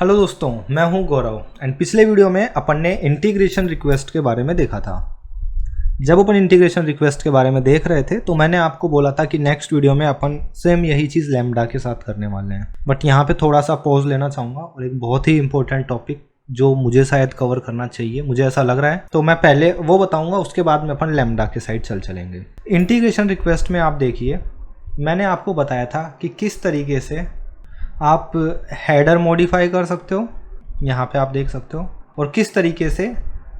Hello दोस्तों, मैं हूं गौरव एंड पिछले वीडियो में अपन ने इंटीग्रेशन रिक्वेस्ट के बारे में देखा था। जब अपन इंटीग्रेशन रिक्वेस्ट के बारे में देख रहे थे तो मैंने आपको बोला था कि नेक्स्ट वीडियो में अपन सेम यही चीज़ लैम्बडा के साथ करने वाले हैं। बट यहाँ पे थोड़ा सा पॉज लेना चाहूँगा और एक बहुत ही इंपॉर्टेंट टॉपिक जो मुझे शायद कवर करना चाहिए, मुझे ऐसा लग रहा है, तो मैं पहले वो बताऊँगा, उसके बाद में अपन लैम्बडा के साइड चलेंगे। इंटीग्रेशन रिक्वेस्ट में आप देखिए, मैंने आपको बताया था कि किस तरीके से आप हेडर मॉडिफाई कर सकते हो, यहाँ पे आप देख सकते हो, और किस तरीके से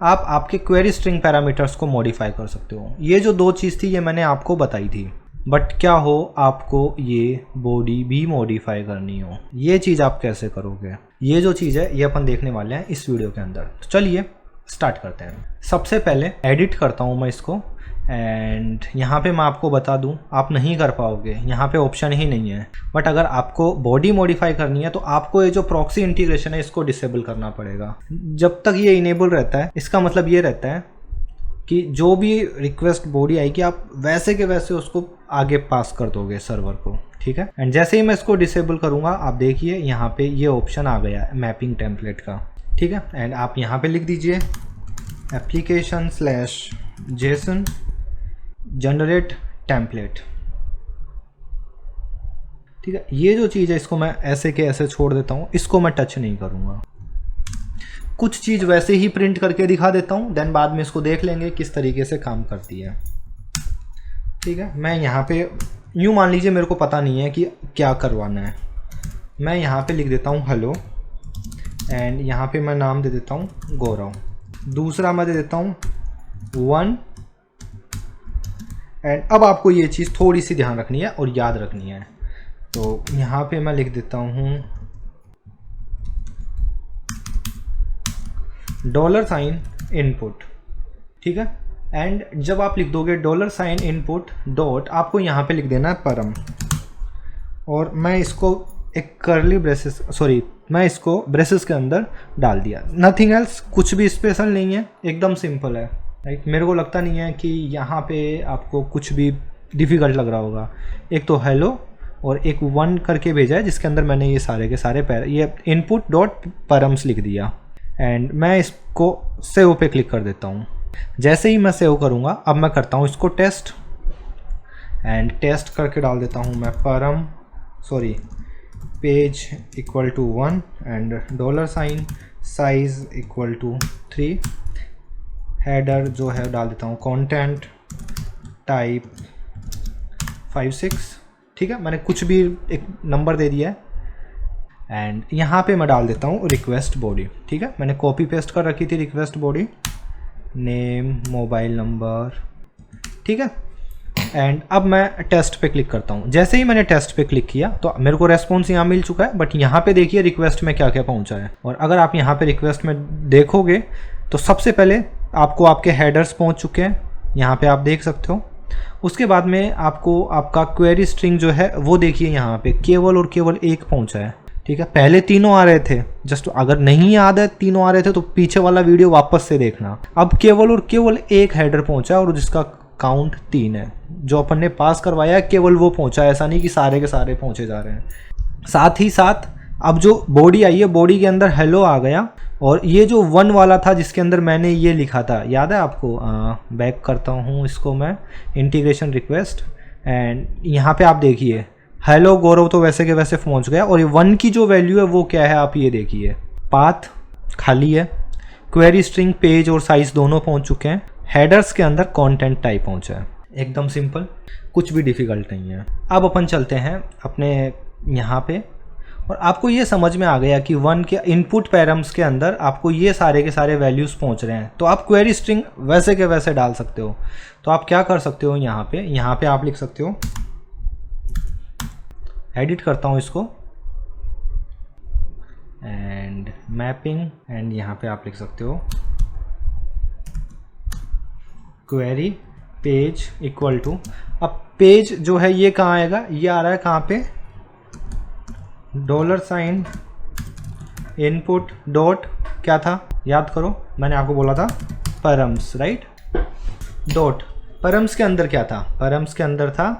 आप आपके क्वेरी स्ट्रिंग पैरामीटर्स को मॉडिफाई कर सकते हो। ये जो दो चीज़ थी ये मैंने आपको बताई थी। बट क्या हो आपको ये बॉडी भी मॉडिफाई करनी हो, ये चीज़ आप कैसे करोगे, ये जो चीज़ है ये अपन देखने वाले हैं इस वीडियो के अंदर। तो चलिए स्टार्ट करते हैं। सबसे पहले एडिट करता हूँ मैं इसको एंड यहाँ पे मैं आपको बता दूँ, आप नहीं कर पाओगे, यहाँ पे ऑप्शन ही नहीं है। बट अगर आपको बॉडी मॉडिफाई करनी है तो आपको ये जो प्रॉक्सी इंटीग्रेशन है इसको डिसेबल करना पड़ेगा। जब तक ये इनेबल रहता है, इसका मतलब ये रहता है कि जो भी रिक्वेस्ट बॉडी आएगी आप वैसे के वैसे उसको आगे पास कर दोगे सर्वर को, ठीक है। एंड जैसे ही मैं इसको डिसेबल करूँगा, आप देखिए यहाँ पे ये ऑप्शन आ गया है मैपिंग टेम्पलेट का, ठीक है। एंड आप यहाँ पे लिख दीजिए application/json जनरेट टेम्पलेट, ठीक है। ये जो चीज़ है इसको मैं ऐसे के ऐसे छोड़ देता हूँ, इसको मैं टच नहीं करूँगा। कुछ चीज़ वैसे ही प्रिंट करके दिखा देता हूँ, देन बाद में इसको देख लेंगे किस तरीके से काम करती है, ठीक है। मैं यहाँ पे यूँ मान लीजिए मेरे को पता नहीं है कि क्या करवाना है, मैं यहाँ पे लिख देता हूँ हेलो एंड यहाँ पे मैं नाम दे देता हूँ गौरव। दूसरा मैं दे देता हूँ 1 एंड अब आपको ये चीज़ थोड़ी सी ध्यान रखनी है और याद रखनी है। तो यहाँ पे मैं लिख देता हूँ $input, ठीक है। एंड जब आप लिख दोगे $input डॉट, आपको यहाँ पे लिख देना है परम, और मैं इसको एक कर्ली ब्रेसेस, सॉरी मैं इसको ब्रेसेस के अंदर डाल दिया। नथिंग एल्स, कुछ भी स्पेशल नहीं है, एकदम सिंपल है, राइट। मेरे को लगता नहीं है कि यहाँ पे आपको कुछ भी डिफ़िकल्ट लग रहा होगा। एक तो हेलो और एक 1 करके भेजा है जिसके अंदर मैंने ये सारे के सारे ये इनपुट डॉट परम्स लिख दिया एंड मैं इसको सेव पे क्लिक कर देता हूँ। जैसे ही मैं सेव करूँगा, अब मैं करता हूँ इसको टेस्ट एंड टेस्ट करके डाल देता हूँ मैं परम, sorry page = 1 and $size = 3, header जो है डाल देता हूँ कंटेंट टाइप 56, ठीक है। मैंने कुछ भी एक नंबर दे दिया है एंड यहाँ पे मैं डाल देता हूँ रिक्वेस्ट बॉडी, ठीक है। मैंने कॉपी पेस्ट कर रखी थी request body, name, mobile number, ठीक है। एंड अब मैं टेस्ट पे क्लिक करता हूँ। जैसे ही मैंने टेस्ट पे क्लिक किया तो मेरे को रेस्पॉन्स यहाँ मिल चुका है, बट यहाँ पे देखिए रिक्वेस्ट में क्या क्या पहुँचा है। और अगर आप यहाँ पे रिक्वेस्ट में देखोगे तो सबसे पहले आपको आपके हेडर्स पहुँच चुके हैं, यहाँ पे आप देख सकते हो। उसके बाद में आपको आपका क्वेरी स्ट्रिंग जो है वो देखिए यहाँ पे केवल और केवल 1 पहुँचा है, ठीक है। पहले तीनों आ रहे थे, जस्ट अगर नहीं याद है तीनों आ रहे थे तो पीछे वाला वीडियो वापस से देखना। अब केवल और केवल 1 हेडर पहुंचा है और जिसका काउंट 3 है। जो अपन ने पास करवाया है केवल वो पहुंचा है, ऐसा नहीं कि सारे के सारे पहुंचे जा रहे हैं। साथ ही साथ अब जो बॉडी आई है, बॉडी के अंदर हेलो आ गया, और ये जो 1 वाला था जिसके अंदर मैंने ये लिखा था, याद है आपको? बैक करता हूँ इसको मैं, इंटीग्रेशन रिक्वेस्ट, एंड यहाँ पे आप देखिए हेलो गौरव तो वैसे के वैसे पहुँच गया। और ये 1 की जो वैल्यू है वो क्या है आप ये देखिए, पाथ खाली है, क्वेरी स्ट्रिंग पेज और साइज दोनों पहुँच चुके हैं, हेडर्स के अंदर कंटेंट टाइप पहुँचा है। एकदम सिंपल, कुछ भी डिफ़िकल्ट नहीं है। अब अपन चलते हैं अपने यहाँ पे, और आपको ये समझ में आ गया कि 1 के इनपुट पैरम्स के अंदर आपको ये सारे के सारे वैल्यूज़ पहुँच रहे हैं, तो आप क्वेरी स्ट्रिंग वैसे के वैसे डाल सकते हो। तो आप क्या कर सकते हो, यहाँ पे आप लिख सकते हो, एडिट करता हूँ इसको एंड मैपिंग, एंड यहाँ पे आप लिख सकते हो क्वेरी पेज = अब पेज जो है ये कहाँ आएगा, ये आ रहा है कहाँ पे, $input डॉट क्या था याद करो, मैंने आपको बोला था परम्स, राइट। डॉट परम्स के अंदर क्या था, परम्स के अंदर था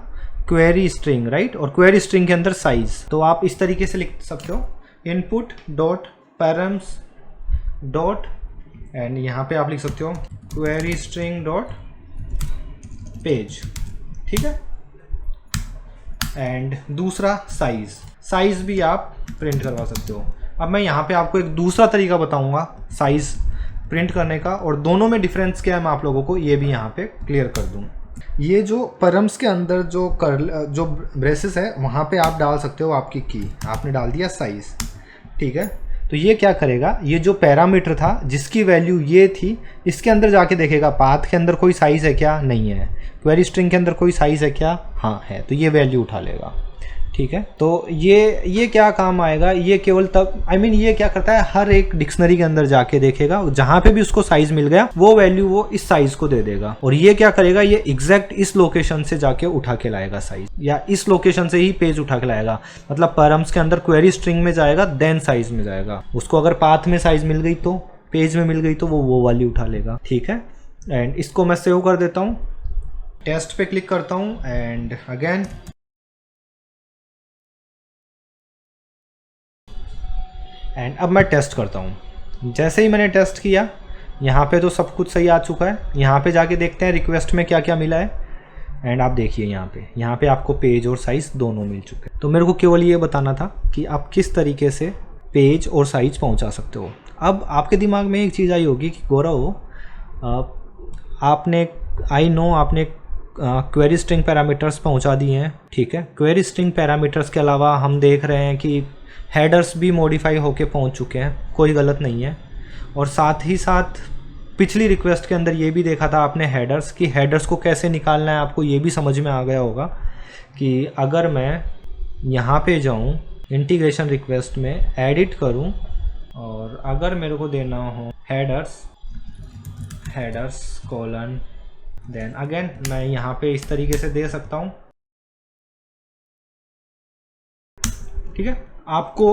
क्वेरी स्ट्रिंग, राइट, और क्वेरी स्ट्रिंग के अंदर साइज। तो आप इस तरीके से लिख सकते हो, input dot params dot and यहाँ पे आप लिख सकते हो क्वेरी स्ट्रिंग डॉट पेज, ठीक है। एंड दूसरा साइज भी आप प्रिंट करवा सकते हो। अब मैं यहाँ पे आपको एक दूसरा तरीका बताऊंगा साइज प्रिंट करने का, और दोनों में डिफरेंस क्या है मैं आप लोगों को ये भी यहाँ पे क्लियर कर दूँ। ये जो परम्स के अंदर जो ब्रेसेस है वहाँ पे आप डाल सकते हो आपकी की, आपने डाल दिया साइज, ठीक है। तो ये क्या करेगा, ये जो पैरामीटर था जिसकी वैल्यू ये थी, इसके अंदर जाके देखेगा पाथ के अंदर कोई साइज है क्या, नहीं है। क्वेरी स्ट्रिंग के अंदर कोई साइज है क्या, हाँ है, तो ये वैल्यू उठा लेगा, ठीक है। तो ये क्या काम आएगा, ये केवल तब ये क्या करता है, हर एक डिक्शनरी के अंदर जाके देखेगा, जहां पे भी उसको साइज मिल गया वो वैल्यू वो इस साइज को दे देगा। और ये क्या करेगा, ये एग्जैक्ट इस लोकेशन से जाके उठा के लाएगा साइज, या इस लोकेशन से ही पेज उठा के लाएगा। मतलब परम्स के अंदर क्वेरी स्ट्रिंग में जाएगा देन साइज में जाएगा, उसको अगर पाथ में साइज मिल गई तो, पेज में मिल गई तो वो वाली उठा लेगा, ठीक है। एंड इसको मैं सेव कर देता हूँ, टेस्ट पे क्लिक करता हूँ एंड अगेन एंड अब मैं टेस्ट करता हूँ। जैसे ही मैंने टेस्ट किया यहाँ पे तो सब कुछ सही आ चुका है। यहाँ पे जाके देखते हैं रिक्वेस्ट में क्या क्या मिला है। एंड आप देखिए यहाँ पे आपको पेज और साइज़ दोनों मिल चुके हैं। तो मेरे को केवल ये बताना था कि आप किस तरीके से पेज और साइज़ पहुँचा सकते हो। अब आपके दिमाग में एक चीज़ आई होगी कि गौरव आपने क्वेरी स्ट्रिंग पैरामीटर्स पहुँचा दिए हैं, ठीक है। क्वेरी स्ट्रिंग पैरामीटर्स के अलावा हम देख रहे हैं कि हेडर्स भी मॉडिफाई होके पहुंच चुके हैं, कोई गलत नहीं है। और साथ ही साथ पिछली रिक्वेस्ट के अंदर ये भी देखा था आपने हेडर्स की, हेडर्स को कैसे निकालना है आपको ये भी समझ में आ गया होगा कि अगर मैं यहाँ पे जाऊँ इंटीग्रेशन रिक्वेस्ट में एडिट करूँ और अगर मेरे को देना हो हेडर्स कॉलन, देन अगेन मैं यहाँ पे इस तरीके से दे सकता हूँ, ठीक है। आपको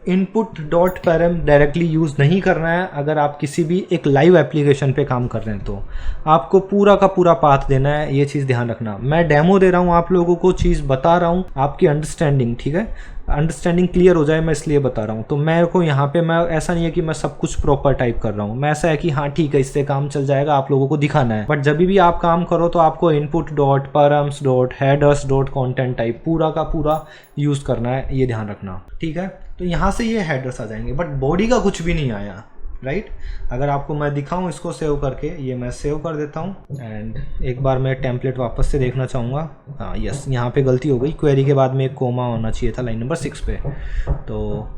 input dot param directly use नहीं करना है। अगर आप किसी भी एक लाइव एप्लीकेशन पे काम कर रहे हैं तो आपको पूरा का पूरा पाथ देना है, ये चीज़ ध्यान रखना। मैं डेमो दे रहा हूँ आप लोगों को, चीज़ बता रहा हूँ आपकी अंडरस्टैंडिंग, ठीक है, अंडरस्टैंडिंग क्लियर हो जाए मैं इसलिए बता रहा हूँ। तो मेरे को यहाँ पे मैं ऐसा नहीं है कि मैं सब कुछ प्रॉपर टाइप कर रहा हूँ, मैं ऐसा है कि हाँ ठीक है इससे काम चल जाएगा, आप लोगों को दिखाना है। बट जब भी आप काम करो तो आपको input dot params dot headers dot content type पूरा का पूरा यूज़ करना है, ये ध्यान रखना, ठीक है। तो यहाँ से ये हेडर्स आ जाएंगे बट बॉडी का कुछ भी नहीं आया, राइट। अगर आपको मैं दिखाऊं इसको सेव करके, ये मैं सेव कर देता हूं एंड एक बार मैं टेम्पलेट वापस से देखना चाहूँगा। हाँ यस, यहाँ पे गलती हो गई, क्वेरी के बाद में एक कोमा होना चाहिए था लाइन नंबर 6 पे। तो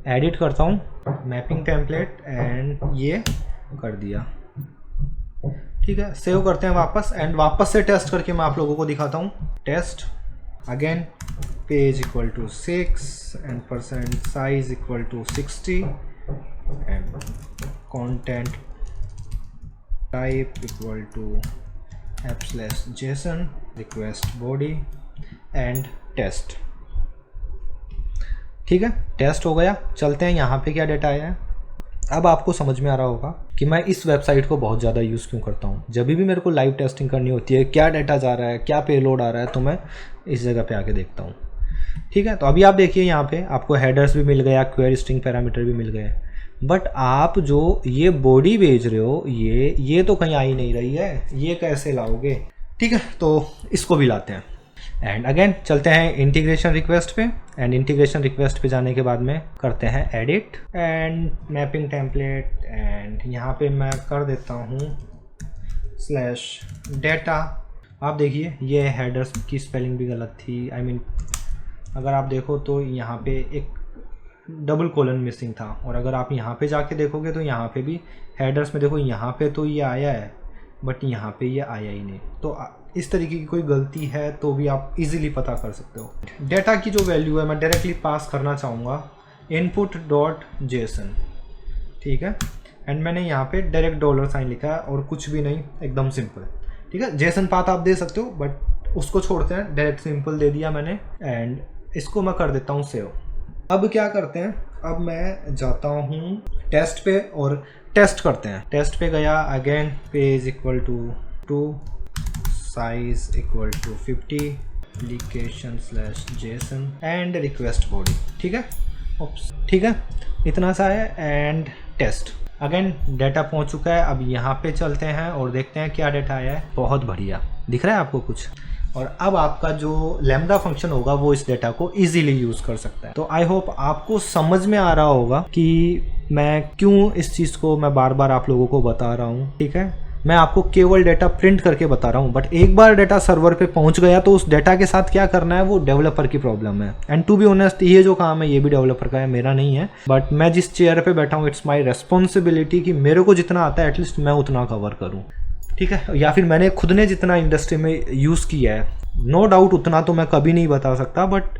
एडिट करता हूँ मैपिंग टेम्पलेट एंड ये कर दिया, ठीक है। सेव करते हैं वापस एंड वापस से टेस्ट करके मैं आप लोगों को दिखाता हूँ। Test again, page equal to 6 and percent size equal to 60 and content type equal to app/json request body and test, ठीक है। टेस्ट हो गया, चलते हैं यहाँ पे क्या डेटा आया है। अब आपको समझ में आ रहा होगा कि मैं इस वेबसाइट को बहुत ज़्यादा यूज़ क्यों करता हूँ। जब भी मेरे को लाइव टेस्टिंग करनी होती है, क्या डेटा जा रहा है, क्या पेलोड आ रहा है, तो मैं इस जगह पे आके देखता हूँ, ठीक है। तो अभी आप देखिए यहाँ पे आपको हेडर्स भी मिल गया, क्वेरी स्ट्रिंग पैरामीटर भी मिल गए, बट आप जो ये बॉडी भेज रहे हो ये तो कहीं आ ही नहीं रही है, ये कैसे लाओगे, ठीक है। तो इसको भी लाते हैं एंड अगेन चलते हैं इंटीग्रेशन रिक्वेस्ट पे एंड इंटीग्रेशन रिक्वेस्ट पे जाने के बाद में करते हैं edit and mapping template and यहाँ पे मैं कर देता हूँ /data। आप देखिए ये हेडर्स की स्पेलिंग भी गलत थी, अगर आप देखो तो यहाँ पे एक डबल कोलन मिसिंग था, और अगर आप यहाँ पे जाके देखोगे तो यहाँ पे भी हेडर्स में देखो यहाँ पे तो ये आया है बट यहाँ पे ये आया ही नहीं। तो इस तरीके की कोई गलती है तो भी आप इजीली पता कर सकते हो। डेटा की जो वैल्यू है मैं डायरेक्टली पास करना चाहूँगा input.json, ठीक है। एंड मैंने यहाँ पे डायरेक्ट $साइन लिखा है और कुछ भी नहीं, एकदम सिंपल, ठीक है। जेसन पाथ आप दे सकते हो बट उसको छोड़ते हैं, डायरेक्ट सिंपल दे दिया मैंने एंड इसको मैं कर देता हूँ सेव। अब क्या करते हैं, अब मैं जाता हूँ टेस्ट पे और टेस्ट करते हैं। टेस्ट पे गया, again page equal to size equal to 50 एप्लीकेशन/json एंड रिक्वेस्ट बॉडी, ठीक है। ठीक है, इतना सा है एंड टेस्ट। अगेन डाटा पहुंच चुका है। अब यहाँ पे चलते हैं और देखते हैं क्या डाटा आया है। बहुत बढ़िया, दिख रहा है आपको कुछ। और अब आपका जो लैम्डा फंक्शन होगा वो इस डाटा को इजीली यूज़ कर सकता है। तो आई होप आपको समझ में आ रहा होगा कि मैं क्यों इस चीज़ को मैं बार बार आप लोगों को बता रहा हूँ। ठीक है, मैं आपको केवल डाटा प्रिंट करके बता रहा हूँ, बट एक बार डाटा सर्वर पे पहुंच गया तो उस डाटा के साथ क्या करना है वो डेवलपर की प्रॉब्लम है। एंड टू बी ऑनेस्ट, ये जो काम है ये भी डेवलपर का है, मेरा नहीं है। बट मैं जिस चेयर पे बैठा हूँ, इट्स माई रेस्पॉन्सिबिलिटी कि मेरे को जितना आता है एटलीस्ट मैं उतना कवर करूँ। ठीक है, या फिर मैंने खुद ने जितना इंडस्ट्री में यूज़ किया है, नो डाउट उतना तो मैं कभी नहीं बता सकता, बट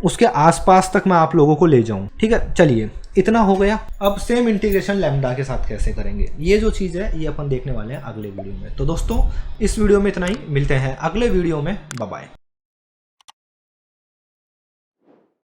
उसके आसपास तक मैं आप लोगों को ले जाऊं। ठीक है, चलिए इतना हो गया। अब सेम इंटीग्रेशन लैम्डा के साथ कैसे करेंगे, ये जो चीज़ है ये अपन देखने वाले हैं अगले वीडियो में। तो दोस्तों इस वीडियो में इतना ही, मिलते हैं अगले वीडियो में, बाय बाय।